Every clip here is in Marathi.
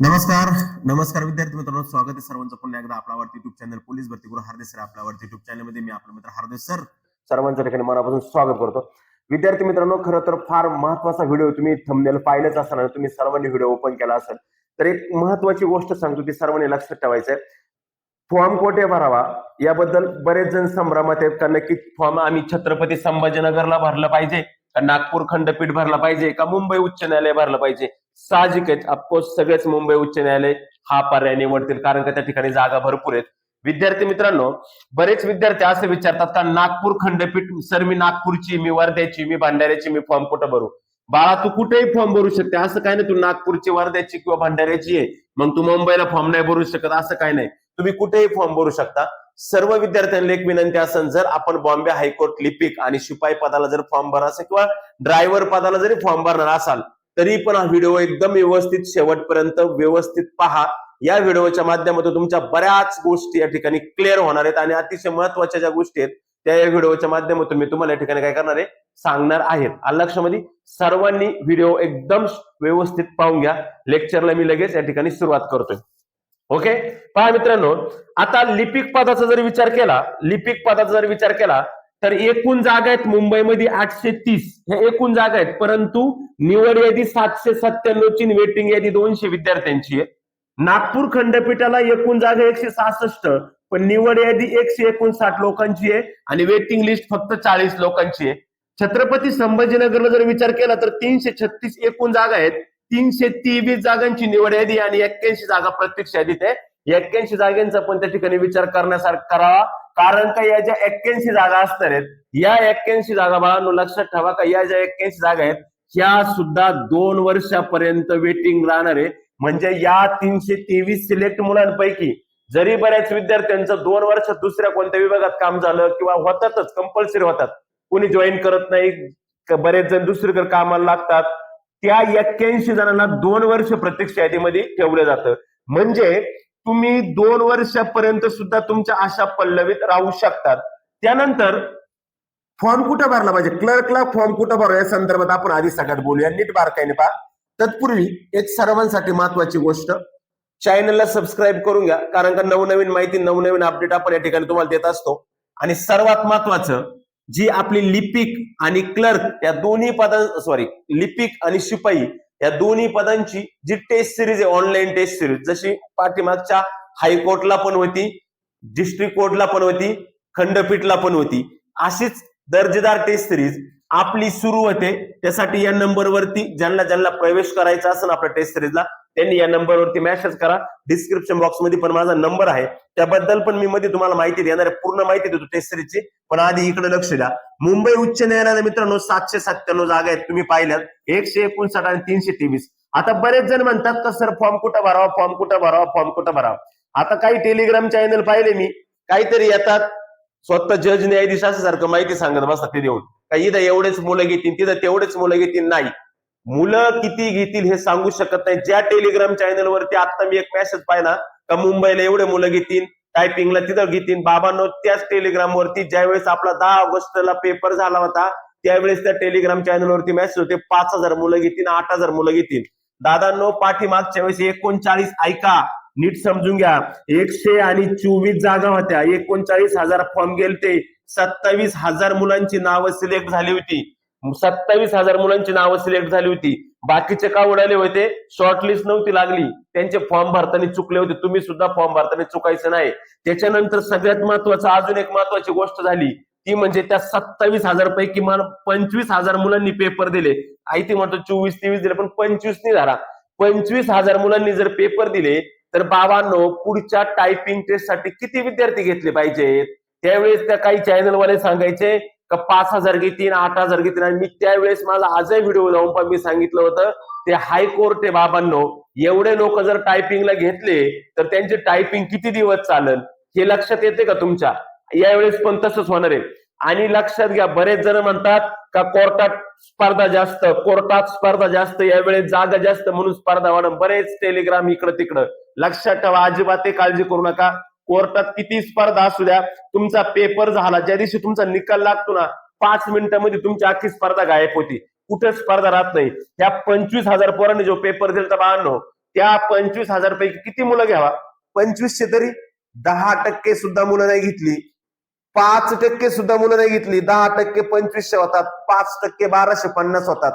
नमस्कार नमस्कार विद्यार्थी मित्रांनो, स्वागत आहे सर्वांचं पुन्हा एकदा आपला आवडते युट्यूब चॅनल पोलीस भरती गुरु हार्दिक सर आपल्या आवडते युट्यूब चॅनल मध्ये मी आपला मित्र हार्दिक सर सर्वांच्या ठिकाणी मनापासून स्वागत करतो. विद्यार्थी मित्रांनो, खरं तर फार महत्वाचा व्हिडिओ तुम्ही थंबनेल पाहिलेच असणार, तुम्ही सर्वांनी व्हिडिओ ओपन केला असेल तर एक महत्वाची गोष्ट सांगतो ती सर्वांनी लक्षात ठेवायचं आहे. फॉर्म कोठे भरावा याबद्दल बरेच जण संभ्रमात आहेत का नक्की फॉर्म आम्ही छत्रपती संभाजीनगरला भरला पाहिजे का नागपूर खंडपीठ भरला पाहिजे का मुंबई उच्च न्यायालय भरलं पाहिजे. साहजिक आहे, ऑफकोर्स सगळेच मुंबई उच्च न्यायालय हा पर्याय निवडतील कारण का त्या ठिकाणी जागा भरपूर आहेत. विद्यार्थी मित्रांनो, बरेच विद्यार्थी असे विचारतात का नागपूर खंडपीठ सर मी नागपूरची, मी वर्ध्याची, मी भंडाऱ्याची, मी फॉर्म कुठं भरू. बाळा तू कुठेही फॉर्म भरू शकते, असं काय नाही तू नागपूरची, वर्ध्याची किंवा भंडाऱ्याची आहे मग तू मुंबईला फॉर्म नाही भरू शकत, असं काय नाही. तुम्ही कुठेही फॉर्म भरू शकता. सर्व विद्यार्थ्यांना एक विनंती असेल, जर आपण बॉम्बे हायकोर्ट लिपिक आणि शिपाई पदाला जर फॉर्म भरा असेल किंवा ड्रायव्हर पदाला जरी फॉर्म भरणार असाल तरी पण हा व्हिडिओ एकदम व्यवस्थित शेवटपर्यंत व्यवस्थित पहा. या व्हिडिओच्या माध्यमातून तुमच्या बऱ्याच गोष्टी या ठिकाणी क्लिअर होणार आहेत आणि अतिशय महत्वाच्या ज्या गोष्टी आहेत त्या या व्हिडिओच्या माध्यमातून मी तुम्हाला या ठिकाणी काय करणार आहे सांगणार आहेत. आलं लक्षामध्ये? सर्वांनी व्हिडिओ एकदम व्यवस्थित पाहून घ्या. लेक्चरला मी लगेच या ठिकाणी सुरुवात करतोय. ओके, पहा मित्रांनो, आता लिपिक पदाचा जर विचार केला तर एकूण जागा आहेत मुंबईमध्ये 830 हे एकूण जागा आहेत, परंतु निवड यादी 797 ची, वेटिंग यादी 200 विद्यार्थ्यांची आहे. नागपूर खंडपीठाला एकूण जागा 166 पण निवड यादी 159 लोकांची आहे आणि वेटिंग लिस्ट फक्त 40 लोकांची आहे. छत्रपती संभाजीनगरला जर विचार केला तर 336 एकूण जागा आहेत, 323 जागांची निवड यादी आणि 81 जागा प्रत्यक्ष यादीत आहे. 81 जागांचा पण त्या ठिकाणी विचार करण्यासारखा करावा कारण का या ज्या 81 जागा असणार आहेत या 81 जागा बाळांनो लक्षात ठेवा का या ज्या 81 जागा आहेत ह्या सुद्धा 2 वर्षापर्यंत वेटिंग राहणार आहे. म्हणजे या 323 सिलेक्ट मुलांपैकी जरी बऱ्याच विद्यार्थ्यांचं 2 वर्षात दुसऱ्या कोणत्या विभागात काम झालं किंवा होतातच, कंपल्सरी होतात, कोणी जॉईन करत नाही, बरेच जण दुसरीकडे कामाला लागतात, त्या 81 जणांना 2 वर्ष प्रत्यक्ष यादीमध्ये ठेवलं जातं. म्हणजे तुम्ही 2 वर्षापर्यंत सुद्धा तुमच्या आशा पल्लवीत राहू शकतात. त्यानंतर फॉर्म कुठं भरला पाहिजे, क्लर्कला फॉर्म कुठं भरावा या संदर्भात आपण आधी सगळ्यात बोलूया, नीट बारकाईने पहा. तत्पूर्वी एक सर्वांसाठी महत्वाची गोष्ट, चॅनलला सबस्क्राईब करून घ्या कारण का नवनवीन माहिती नवनवीन अपडेट आपण या ठिकाणी तुम्हाला देत असतो. आणि सर्वात महत्वाचं, जी आपली लिपिक आणि क्लर्क या दोन्ही लिपिक आणि शिपाई या दोन्ही पदांची जी टेस्ट सिरीज आहे, ऑनलाईन टेस्ट सिरीज, जशी पाठीमागच्या हायकोर्टला पण होती, डिस्ट्रिक्ट कोर्टला पण होती, खंडपीठला पण होती, अशीच दर्जेदार टेस्ट सिरीज आपली सुरू होते. त्यासाठी या नंबरवरती ज्यांना प्रवेश करायचा असेल आपल्या टेस्ट सिरीजला त्यांनी या नंबरवरती मेसेज करा. डिस्क्रिप्शन बॉक्स मध्ये पण माझा नंबर आहे, त्याबद्दल पण मी मध्ये तुम्हाला माहिती देणार आहे, पूर्ण माहिती देतो टेस्ट सिरीजची. पण आधी इकडे लक्ष द्या. मुंबई उच्च न्यायालयाला मित्रांनो 797 जागा आहेत, तुम्ही पाहिल्यात 159 आणि 323. आता बरेच जण म्हणतात का सर फॉर्म कुठं भरावा, फॉर्म कुठं भरावा, फॉर्म कुठं भरावा. आता काही टेलिग्राम चॅनल पाहिले मी, काहीतरी येतात स्वतः जज न्यायाधीश सारखं माहिती सांगत बसतात ते देऊन, काही इथं एवढेच मुलं घेतील तिथं तेवढेच मुलं घेतील. नाही, मुलं किती घेतील हे सांगू शकत नाही. ज्या टेलिग्राम चॅनलवरती आता मी एक मेसेज पाहिला का मुंबईला एवढे मुलं घेतील, टायपिंगला तिथं घेतील, बाबांनो त्याच टेलिग्राम वरती ज्यावेळेस आपला 10 ऑगस्टला पेपर झाला होता त्यावेळेस त्या टेलिग्राम चॅनलवरती मेसेज होते 5000 मुलं घेतील, 8000 मुलं घेतील. दादांनो पाठीमागच्या वेळेस 39, ऐका नीट समजून घ्या, 124 जागा होत्या, 39,000 फॉर्म गेलते, 27,000 मुलांची नावं सिलेक्ट झाली होती, 27,000 मुलांची नावं सिलेक्ट झाली होती. बाकीचे का उडाले होते, शॉर्टलिस्ट नव्हती लागली, त्यांचे फॉर्म भरताना चुकले होते. तुम्ही सुद्धा फॉर्म भरताना चुकायचं नाही. त्याच्यानंतर सगळ्यात महत्वाचं अजून एक महत्वाची गोष्ट झाली ती म्हणजे त्या 27,000 पैकी 25,000 मुलांनी पेपर दिले. आई ती म्हणतो 24-23 दिले पण 25 नाही झाला. 25,000 मुलांनी जर पेपर दिले तर बाबांनो पुढच्या टायपिंग टेस्ट साठी किती विद्यार्थी घेतले पाहिजेत. त्यावेळेस त्या काही चॅनलवाले सांगायचे का 5,000 घेतील, 8,000 घेतील, आणि मी त्यावेळेस माझा आजही व्हिडिओ लावून पण मी सांगितलं होतं ते हायकोर्ट आहे बाबांनो, एवढे लोक जर टायपिंगला घेतले तर त्यांचे टायपिंग किती दिवस चालेल हे लक्षात येते का तुमच्या. यावेळेस पण तसंच होणार आहे. आणि लक्षात घ्या, बरेच जण म्हणतात का कोर्टात स्पर्धा जास्त, यावेळेस जागा जास्त म्हणून स्पर्धा वाढ. बरेच टेलिग्राम इकडं तिकडं. लक्षात ठेवा, अजिबात काळजी करू नका. कोर्टात किती स्पर्धा असू द्या, तुमचा पेपर झाला ज्या दिवशी तुमचा निकाल लागतो ना 5 मिनिटांमध्ये तुमची अख्खी स्पर्धा गायब होती, कुठे स्पर्धा राहत नाही. त्या 25,000 पोरांनी जो पेपर दिला बाळांनो त्या 25,000 पैकी किती मुलं घ्यावा? 2500 तरी 10% सुद्धा मुलं नाही घेतली, 5% सुद्धा मुलं नाही घेतली. 10% 2500 होतात, 5% 1250 होतात.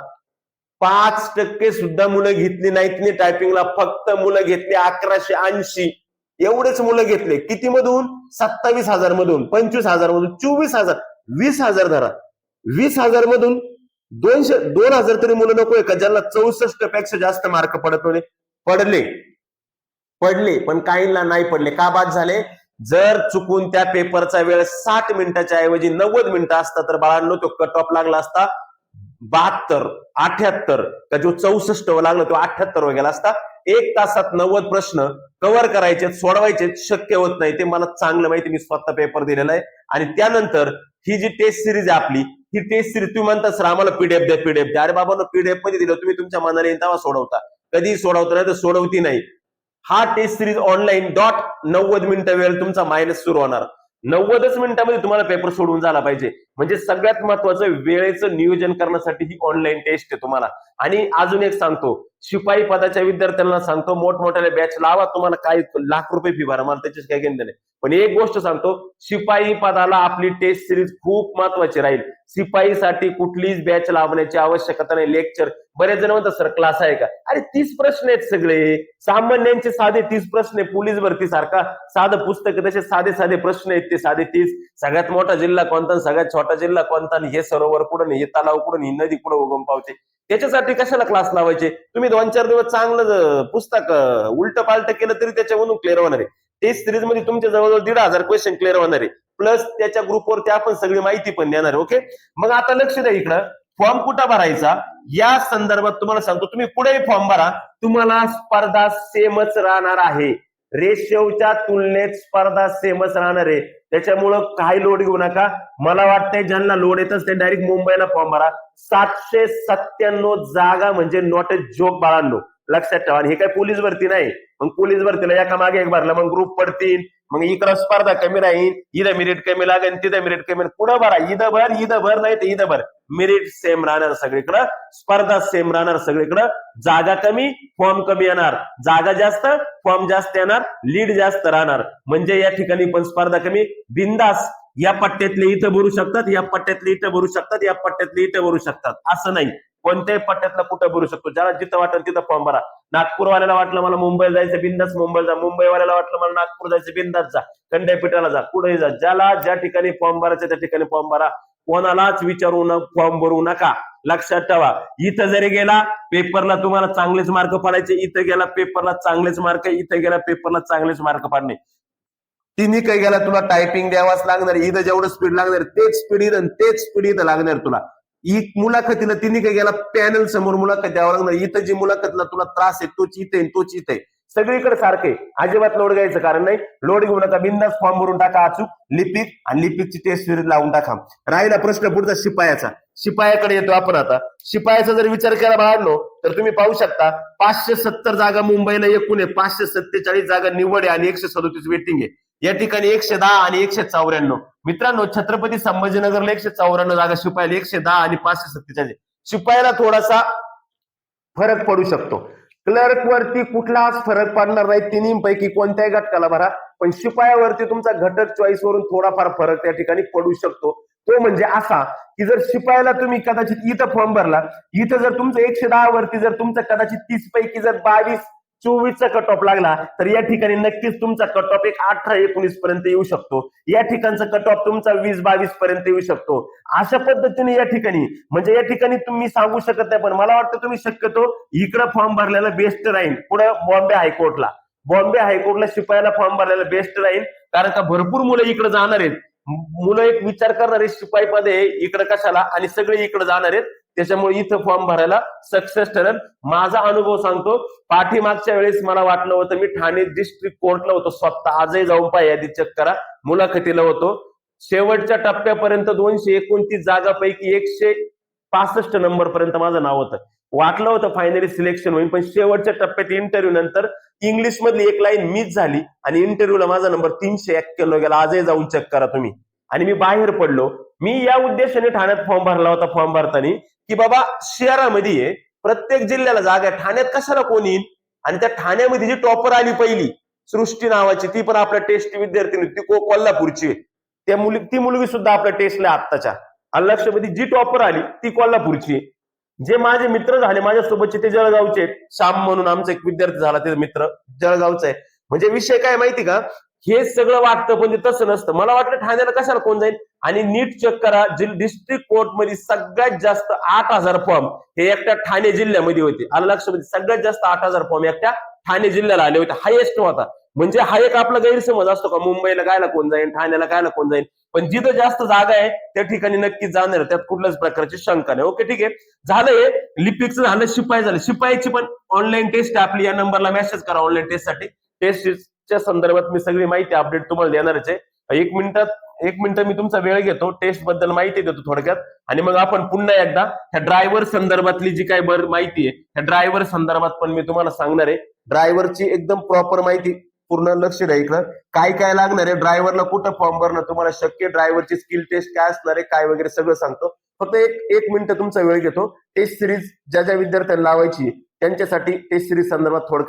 5% सुद्धा मुलं घेतली नाहीत टायपिंगला, फक्त मुलं घेतली 1180. एवढेच मुलं घेतले. किती मधून? 27,000 मधून, 25,000 मधून, 24,000, 20,000 धरा. 20,000 मधून 2,000 तरी मुलं नकोय का ज्यांना 64 पेक्षा जास्त मार्क पडत होते? पडले, पण काहींना नाही पडले. का बाद झाले? जर चुकून त्या पेपरचा वेळ 60 मिनिटाच्या ऐवजी 90 मिनिटं असता तर बाळांनो तो कट ऑफ लागला असता 72, 78, का जो 64 लागला तो 78 वर गेला असता. 1 तासात 90 प्रश्न कव्हर करायचे, सोडवायचे शक्य होत नाही. ते मला चांगलं माहिती, मी स्वतः पेपर दिलेला आहे. आणि त्यानंतर ही जी टेस्ट सिरीज आहे आपली, ही टेस्ट सिरीज तुम्ही म्हणता सर आम्हाला पीडीएफ द्या. अरे बाबा, पीडीएफ मध्ये दिलं, तुम्ही तुमच्या मनाने तेव्हा सोडवता, कधी सोडवता नाही तर सोडवती नाही. हा टेस्ट सिरीज ऑनलाईन 90 मिनिटं वेळ तुमचा मायनस सुरू होणार. 90च मिनिटांमध्ये तुम्हाला पेपर सोडून झाला पाहिजे. म्हणजे सगळ्यात महत्वाचं वेळेचं नियोजन करण्यासाठी ही ऑनलाईन टेस्ट आहे तुम्हाला. आणि अजून एक सांगतो, शिपाई पदाच्या विद्यार्थ्यांना सांगतो, मोठमोठ्या बॅच लावा, तुम्हाला काय लाख रुपये फी भरा, मला त्याच्याच काही घेणं नाही. पण एक गोष्ट सांगतो, शिपाई पदाला आपली टेस्ट सिरीज खूप महत्वाची राहील. शिपाईसाठी कुठलीच बॅच लावण्याची आवश्यकता नाही. लेक्चर, बरेच जण म्हणतात सर क्लास आहे का? अरे 30 प्रश्न आहेत सगळे, सामान्यांचे साधे 30 प्रश्न आहे. पोलीस भरती सारखा साधं पुस्तक तसे साधे प्रश्न आहेत ते साधे 30. सगळ्यात मोठा जिल्हा कोणता, सगळ्यात छोटा जिल्हा कोणता, हे सरोवर कुठं, हे तलाव कुठं, ही नदी कुठं उगम पावते, त्याच्यासाठी कशाला क्लास लावायचे? तुम्ही 2-4 दिवस चांगलं पुस्तक उलट पालट केलं तरी त्याच्यामधून क्लिअर होणार आहे. टेस्ट सिरीज मध्ये तुमच्या जवळजवळ 1,500 क्वेश्चन क्लिअर होणार आहे. प्लस त्याच्या ग्रुपवरती आपण सगळी माहिती पण देणार आहे. ओके, मग आता लक्ष द्या इकडं, फॉर्म कुठं भरायचा या संदर्भात तुम्हाला सांगतो. तुम्ही कुठेही फॉर्म भरा, तुम्हाला स्पर्धा सेमच राहणार आहे. रेशोच्या तुलनेत स्पर्धा सेमच राहणार आहे. त्याच्यामुळं काही लोड घेऊ नका. मला वाटतंय ज्यांना लोड येतच ते डायरेक्ट मुंबईला फॉर्म भरा. 797 जागा म्हणजे नॉट अ जोक बाळांनो, लक्षात ठेवा. हे काही पोलीस भरती नाही. मग पोलीस भरतीला एका मागे एक भरला, मग ग्रुप पडतील, मग इकडं स्पर्धा कमी राहील, इथं मेरिट कमी लागेल, तिथं मेरिट कमी, पुढं भरा, इथं भर नाही तर इथं भर. मेरिट सेम राहणार सगळीकडं, स्पर्धा सेम राहणार सगळीकडं. जागा कमी, फॉर्म कमी येणार, जागा जास्त, फॉर्म जास्त येणार, लीड जास्त राहणार. म्हणजे या ठिकाणी पण स्पर्धा कमी. बिंदास या पट्ट्यातले इथं भरू शकतात, या पट्ट्यातले इथं भरू शकतात, या पट्ट्यातले इथं भरू शकतात, असं नाही. कोणत्याही पट्ट्यातला कुठं भरू शकतो. ज्याला जिथं वाटेल तिथं फॉर्म भरा. नागपूरवाल्याला वाटलं मला मुंबईला जायचं, बिंदास मुंबईला जा. मुंबईवाल्याला वाटलं मला नागपूर जायचं, बिंदास जा. खंडपीठाला जा, कुठेही जा. ज्याला ज्या ठिकाणी फॉर्म भरायचं त्या ठिकाणी फॉर्म भरा. कोणालाच विचारून फॉर्म भरू नका. लक्षात ठेवा, इथं जरी गेला पेपरला तुम्हाला चांगलेच मार्क पडायचे, इथं गेला पेपरला चांगलेच मार्क, इथं गेला पेपरला चांगलेच मार्क पडणे. तिन्ही काही गेला तुला टायपिंग द्यावाच लागणार. इथं जेवढं स्पीड लागणार तेच स्पीड इथं, तेच स्पीड इथं लागणार तुला. मुलाखतीला तिन्ही काही गेला पॅनल समोर मुलाखत द्यावं लागणार. इथं जी मुलाखतीला तुला त्रास आहे तोच इथे, तोच इथे, सगळीकडे सारखे. अजिबात लोड घ्यायचं कारण नाही. लोड घेऊ नका, बिंदास फॉर्म भरून टाका अचूक, लिपिक, आणि लिपिकची टेस्ट सिरीज लावून टाका. राहिला प्रश्न पुढचा शिपायाचा. शिपायाकडे येतो आपण आता. शिपायाचा जर विचार केला बाळांनो तर तुम्ही पाहू शकता 570 जागा मुंबईला एकूण आहे, 547 जागा निवड आहे आणि 137 वेटिंग आहे. या ठिकाणी 110 आणि 194. मित्रांनो, छत्रपती संभाजीनगरला 154 जागा शिपायाला, 110 आणि 547. शिपायाला थोडासा फरक पडू शकतो. क्लर्क वरती कुठलाच फरक पडणार नाही, तिन्हीपैकी कोणत्याही घटकाला भरा. पण शिपायावरती तुमचा घटक चॉईस वरून थोडाफार फरक त्या ठिकाणी पडू शकतो. तो म्हणजे असा की जर शिपायाला तुम्ही कदाचित इथं फॉर्म भरला, इथं जर तुमचं 110 वरती जर तुमचं कदाचित 30 पैकी जर 22-24चा कट ऑफ लागला तर या ठिकाणी नक्कीच तुमचा कट ऑफ 18-19 पर्यंत येऊ शकतो. या ठिकाणचा कट ऑफ तुमचा 20-22 पर्यंत येऊ शकतो. अशा पद्धतीने या ठिकाणी, म्हणजे या ठिकाणी तुम्ही सांगू शकत नाही, पण मला वाटतं तुम्ही शक्यतो इकडे फॉर्म भरलेला बेस्ट राहील. पुढे बॉम्बे हायकोर्टला शिपायाला फॉर्म भरलेला बेस्ट राहील. कारण का भरपूर मुलं इकडे जाणार आहेत. मुलं एक विचार करणार आहेत शिपाई मध्ये इकडे कशाला, आणि सगळे इकडे जाणार आहेत. त्याच्यामुळे इथं फॉर्म भरायला सक्सेस ठरेल. माझा अनुभव सांगतो, पाठीमागच्या वेळेस मला वाटलं होतं मी ठाणे डिस्ट्रिक्ट कोर्टला होतो स्वतः. आजही जाऊन पाय यादी चेक करा. मुलाखतीला होतो. शेवटच्या टप्प्यापर्यंत 229 जागापैकी 165 नंबर पर्यंत माझं नाव होतं. वाटलं होतं फायनली सिलेक्शन होईल, पण शेवटच्या टप्प्यात इंटरव्ह्यू नंतर इंग्लिश मधली एक लाईन मिस झाली आणि इंटरव्ह्यूला माझा नंबर 391 गेला. आजही जाऊन चेक करा तुम्ही. आणि मी बाहेर पडलो. मी या उद्देशाने ठाण्यात फॉर्म भरला होता. फॉर्म भरताना की बाबा शहरामध्ये प्रत्येक जिल्ह्याला जागा आहे, ठाण्यात कशाला कोण येईल, आणि त्या ठाण्यामध्ये जी टॉपर आली पहिली सृष्टी नावाची, ती पण आपल्या टेस्ट विद्यार्थिनी, ती कोल्हापूरची आहे. ती मुलगी सुद्धा आपल्या टेस्टला आत्ताच्या लक्षामध्ये जी टॉपर आली ती कोल्हापूरची आहे. जे माझे मित्र झाले माझ्यासोबतचे ते जळगावचे आहेत. श्याम म्हणून आमचा एक विद्यार्थी झाला, ते मित्र जळगावचा आहे. म्हणजे विषय काय माहिती का, हे सगळं वाटतं पण ते तसं नसतं. मला वाटलं ठाण्याला कशाला कोण जाईल, आणि नीट चेक करा, डिस्ट्रिक्ट कोर्टमध्ये सगळ्यात जास्त 8,000 फॉर्म हे एकट्या ठाणे जिल्ह्यामध्ये होते. आलं लक्षामध्ये, सगळ्यात जास्त 8,000 फॉर्म एकट्या ठाणे जिल्ह्याला आले होते. हायेस्ट होता. म्हणजे हा एक आपला गैरसमज असतो का मुंबईला कायला कोण जाईल, ठाण्याला कायला कोण जाईल, पण जिथं जास्त जागा आहे त्या ठिकाणी नक्कीच जाणार, त्यात कुठल्याच प्रकारची शंका नाही. ओके, ठीक आहे, झालंय. लिपिकचं झालं, शिपाई झालं. शिपाईची पण ऑनलाईन टेस्ट आपली, या नंबरला मेसेज करा ऑनलाईन टेस्टसाठी. टेस्टच्या संदर्भात मी सगळी माहिती अपडेट तुम्हाला देणारच आहे. एक मिनिट मी तुमचा वेळ घेतो, टेस्ट बद्दल माहिती देतो थोडक्यात, आणि मग आपण पुन्हा एकदा ह्या ड्रायव्हर संदर्भातली जी काय माहिती आहे त्या ड्रायव्हर संदर्भात पण मी तुम्हाला सांगणार आहे. ड्रायव्हरची एकदम प्रॉपर माहिती, पूर्ण लक्ष द्या. काय काय लागणार आहे ड्रायव्हरला, कुठं फॉर्म भरणं तुम्हाला शक्य, ड्रायव्हरची स्किल टेस्ट काय असणार आहे, काय वगैरे सगळं सांगतो. फक्त एक मिनिट तुमचा वेळ घेतो. टेस्ट सिरीज ज्या विद्यार्थ्यांना लावायची त्यांच्यासाठी टेस्ट सिरीज संदर्भात थोडं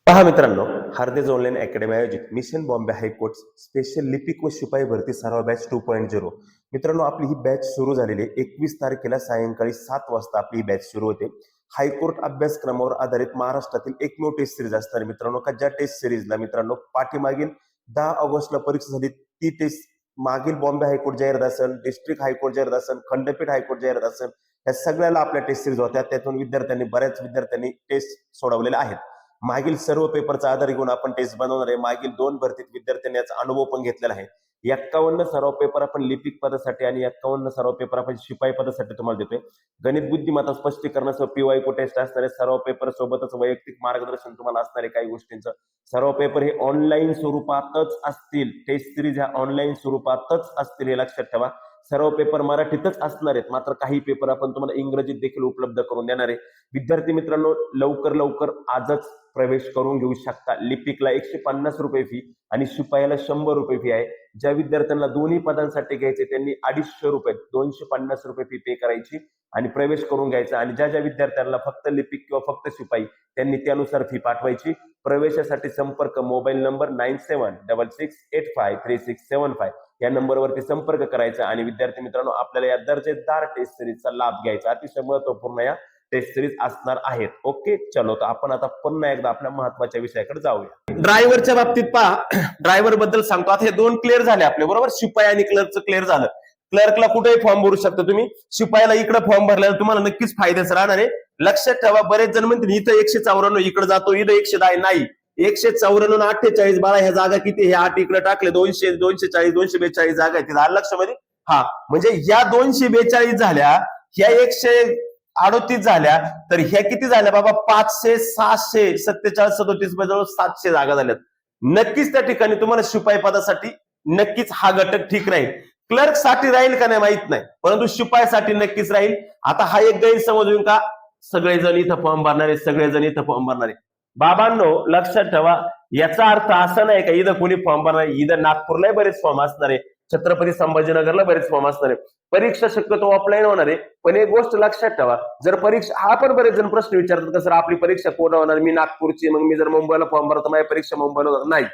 पहा मित्रांनो. हार्देज ऑनलाईन अकॅडमी आयोजित मिशन बॉम्बे हायकोर्ट स्पेशल लिपिक व शिपाई भरती सराव बॅच 2.0. मित्रांनो, आपली ही बॅच सुरू झालेली आहे. 21 तारखेला सायंकाळी 7 वाजता आपली ही बॅच सुरू होते. हायकोर्ट अभ्यासक्रमावर आधारित महाराष्ट्रातील एकमेव टेस्ट सिरीज असणार मित्रांनो, का ज्या टेस्ट सिरीजला मित्रांनो पाठीमागील 10 ऑगस्टला परीक्षा झाली ती टेस्ट मागील बॉम्बे हायकोर्ट जाहीर असेल, डिस्ट्रिक्ट हायकोर्ट जाहीर असेल, खंडपीठ हायकोर्ट जाहीर असेल, या सगळ्याला आपल्या टेस्ट सिरीज होत्या. त्यातून बऱ्याच विद्यार्थ्यांनी टेस्ट सोडवलेल्या आहेत. मागील सर्व पेपरचा आधार घेऊन आपण टेस्ट बनवणार आहे. मागील 2 भरतीत विद्यार्थ्यांनी याचा अनुभव पण घेतलेला आहे. 51 सराव पेपर आपण लिपिक पदासाठी आणि 51 सराव पेपर आपण शिपाई पदासाठी तुम्हाला देतोय. गणित बुद्धिमत्ता स्पष्टीकरणासह पीवायक्यू टेस्ट असणारे सर्व पेपर सोबतच वैयक्तिक मार्गदर्शन तुम्हाला असणारे काही गोष्टींचं. सर्व पेपर हे ऑनलाईन स्वरूपातच असतील. टेस्ट सिरीज ह्या ऑनलाईन स्वरूपातच असतील हे लक्षात ठेवा. सर्व पेपर मराठीतच असणार आहेत, मात्र काही पेपर आपण तुम्हाला इंग्रजीत देखील उपलब्ध करून देणार आहे. विद्यार्थी मित्रांनो, लवकर आजच प्रवेश करून घेऊ शकता. लिपिकला 150 रुपये फी आणि शिपायाला 100 रुपये फी आहे. ज्या विद्यार्थ्यांना दोन्ही पदांसाठी घ्यायचे त्यांनी 250 रुपये 250 रुपये फी पे करायची आणि प्रवेश करून घ्यायचा. आणि ज्या विद्यार्थ्यांना फक्त लिपिक किंवा फक्त शिपाई त्यांनी त्यानुसार फी पाठवायची. प्रवेशासाठी संपर्क मोबाईल नंबर 9766853675 या नंबरवरती संपर्क करायचा. आणि विद्यार्थी मित्रांनो, आपल्याला या दर्जेदार टेस्ट सिरीजचा लाभ घ्यायचा. अतिशय महत्वपूर्ण या टेस्ट सिरीज असणार आहेत. ओके, चलो, तर आपण आता पुन्हा एकदा आपल्या महत्वाच्या विषयाकडे जाऊया. ड्रायव्हरच्या बाबतीत पहा, ड्रायव्हर बद्दल सांगतो. आता हे 2 क्लिअर झाले आपले, बरोबर. शिपाई आणि क्लर्कचं क्लिअर झालं. क्लर्कला कुठेही फॉर्म भरू शकता तुम्ही. शिपायाला इकडे फॉर्म भरल्यावर तुम्हाला नक्कीच फायद्याचं राहणार आहे. लक्षात ठेवा, बरेच जण म्हणतील इथं 154 इकडे जातो, इथं 110 नाही. 154 48 12 ह्या जागा किती, हे 8 इकडे टाकले, 200 240 242 जागा आहेत. आलं लक्षामध्ये? हा, म्हणजे या 242 झाल्या, ह्या 138 झाल्या, तर ह्या किती झाल्या बाबा? 500 600 47 37 जवळ 700 जागा झाल्यात. नक्कीच त्या ठिकाणी तुम्हाला शिपाई पदासाठी नक्कीच हा घटक ठीक राहील. क्लर्क साठी राहील का नाही माहित नाही, परंतु शिपाईसाठी नक्कीच राहील. आता हा एक गैरसमज होईल का सगळेजण इथं फॉर्म भरणारे, सगळेजण इथं फॉर्म भरणारे. बाबांनो, लक्षात ठेवा, याचा अर्थ असा नाही का इथं कोणी फॉर्म भरणार. इथं नागपूरलाही बरेच फॉर्म असणार आहे, छत्रपती संभाजीनगरला बरेच फॉर्म असणार आहे. परीक्षा शक्यतो ऑफलाईन होणार आहे. पण एक गोष्ट लक्षात ठेवा, जर परीक्षा, हा पण बरेच जण प्रश्न विचारतात का सर आपली परीक्षा कोण होणार, मी नागपूरची, मग मी जर मुंबईला फॉर्म भरतो माझी परीक्षा मुंबईला होणार नाही.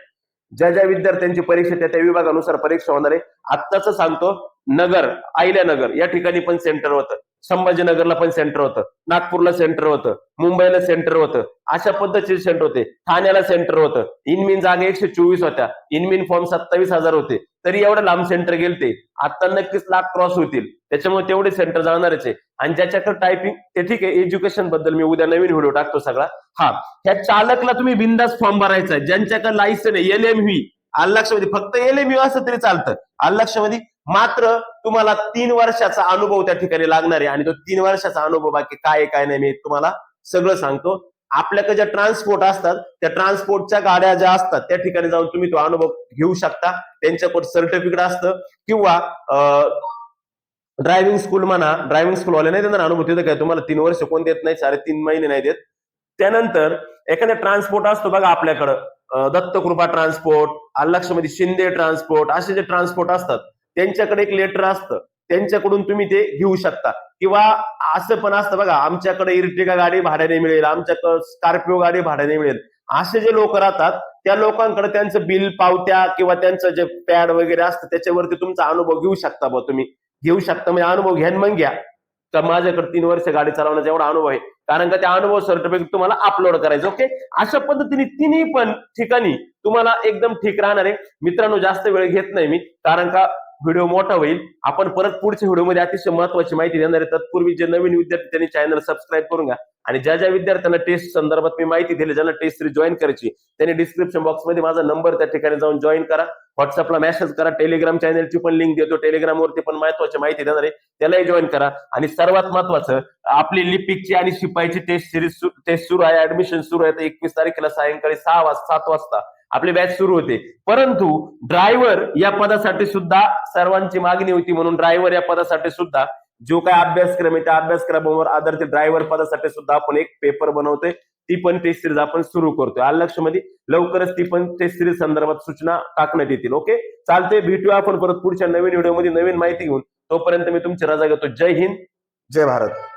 ज्या विद्यार्थ्यांची परीक्षा त्या विभागानुसार परीक्षा होणार आहे. आत्ताच सांगतो, नगर, अहिल्यानगर या ठिकाणी पण सेंटर होतं, संभाजीनगरला पण सेंटर होतं, नागपूरला सेंटर होतं, मुंबईला सेंटर होतं, अशा पद्धतीचे सेंटर होते. ठाण्याला सेंटर होतं. इनमिन जागा 124 होत्या. इनमिन फॉर्म 27,000 होते. तरी एवढं लांब सेंटर गेलते. आता नक्कीच लाख क्रॉस होतील. त्याच्यामुळे तेवढे सेंटर जाणारच आहे. आणि ज्याच्याकडे टायपिंग, ते ठीक आहे. एज्युकेशन बद्दल मी उद्या नवीन व्हिडिओ टाकतो सगळा. हा, ह्या चालकला तुम्ही बिंदास फॉर्म भरायचा. ज्यांच्याकडे लायसन आहे, LMV, आलं लक्षामध्ये, फक्त LMV असं तरी चालतं, आलं लक्षामध्ये. मात्र तुम्हाला 3 वर्षाचा अनुभव त्या ठिकाणी लागणार आहे. आणि तो 3 वर्षाचा अनुभव बाकी काय नाही मी तुम्हाला सगळं सांगतो. आपल्याकडे ज्या ट्रान्सपोर्ट असतात, त्या ट्रान्सपोर्टच्या गाड्या ज्या असतात त्या ठिकाणी जाऊन तुम्ही तो अनुभव घेऊ शकता. त्यांच्याकडे सर्टिफिकेट असतं, किंवा ड्रायव्हिंग स्कूल म्हणा, ड्रायव्हिंग स्कूल वाले नाही देणार अनुभव. तिथं काय तुम्हाला 3 वर्ष कोण देत नाही, 3.5 महिने नाही देत. त्यानंतर एखादा ट्रान्सपोर्ट असतो बघा आपल्याकडं, दत्तकृपा ट्रान्सपोर्ट, आलं लक्षामध्ये, शिंदे ट्रान्सपोर्ट, असे जे ट्रान्सपोर्ट असतात त्यांच्याकडे एक लेटर असतं. त्यांच्याकडून तुम्ही ते घेऊ शकता. किंवा असं पण असतं बघा, आमच्याकडे इर्टिगा गाडी भाड्याने मिळेल, आमच्याकडे स्कॉर्पिओ गाडी भाड्याने मिळेल, असे जे लोक राहतात त्या लोकांकडे त्यांचं बिल, पावत्या किंवा त्यांचं जे पॅड वगैरे असतं त्याच्यावरती तुमचा अनुभव घेऊ शकता. तुम्ही घेऊ शकता, म्हणजे अनुभव घ्या मग घ्या. तर माझ्याकडे 3 वर्ष गाडी चालवण्याचा एवढा अनुभव आहे, कारण का त्या अनुभव सर्टिफिकेट तुम्हाला अपलोड करायचं. ओके, अशा पद्धतीने तिन्ही पण ठिकाणी तुम्हाला एकदम ठीक राहणार आहे. मित्रांनो, जास्त वेळ घेत नाही मी, कारण का व्हिडिओ मोठा होईल. आपण परत पुढच्या व्हिडिओमध्ये अतिशय महत्वाची माहिती देणार आहे. तत्पूर्वी जे नवीन विद्यार्थी त्यांनी चॅनल सबस्क्राईब करून घ्या. आणि ज्या ज्या विद्यार्थ्यांना टेस्ट संदर्भात मी माहिती दिली, ज्यांना टेस्ट सिरीज जॉईन करायची, त्यांनी डिस्क्रिप्शन बॉक्समध्ये माझा नंबर त्या ठिकाणी जाऊन जॉईन करा. व्हॉट्सअपला मेसेज करा. टेलिग्राम चॅनलची पण लिंक देतो, टेलिग्रामवरती पण महत्वाची माहिती देणार आहे, त्यालाही जॉईन करा. आणि सर्वात महत्वाचं, आपली लिपिकची आणि शिपाईची टेस्ट सुरू आहे, ऍडमिशन सुरू आहे. 21 तारखेला सायंकाळी 7 वाजता आपली बॅच सुरू होते. परंतु ड्रायव्हर या पदासाठी सुद्धा सर्वांची मागणी होती, म्हणून ड्रायव्हर या पदासाठी सुद्धा जो काय अभ्यासक्रम आहे त्या अभ्यासक्रमावर आधारित ड्रायव्हर पदासाठी सुद्धा आपण एक पेपर बनवतोय. ती पण टेस्ट सिरीज आपण सुरू करतोय. आलं लक्षामध्ये? लवकरच ती पण टेस्ट सिरीज संदर्भात सूचना टाकण्यात येतील. ओके, चालते, भेटूया आपण परत पुढच्या नवीन व्हिडिओमध्ये नवीन माहिती घेऊन. तोपर्यंत मी तुमची रजा घेतो. जय हिंद, जय भारत.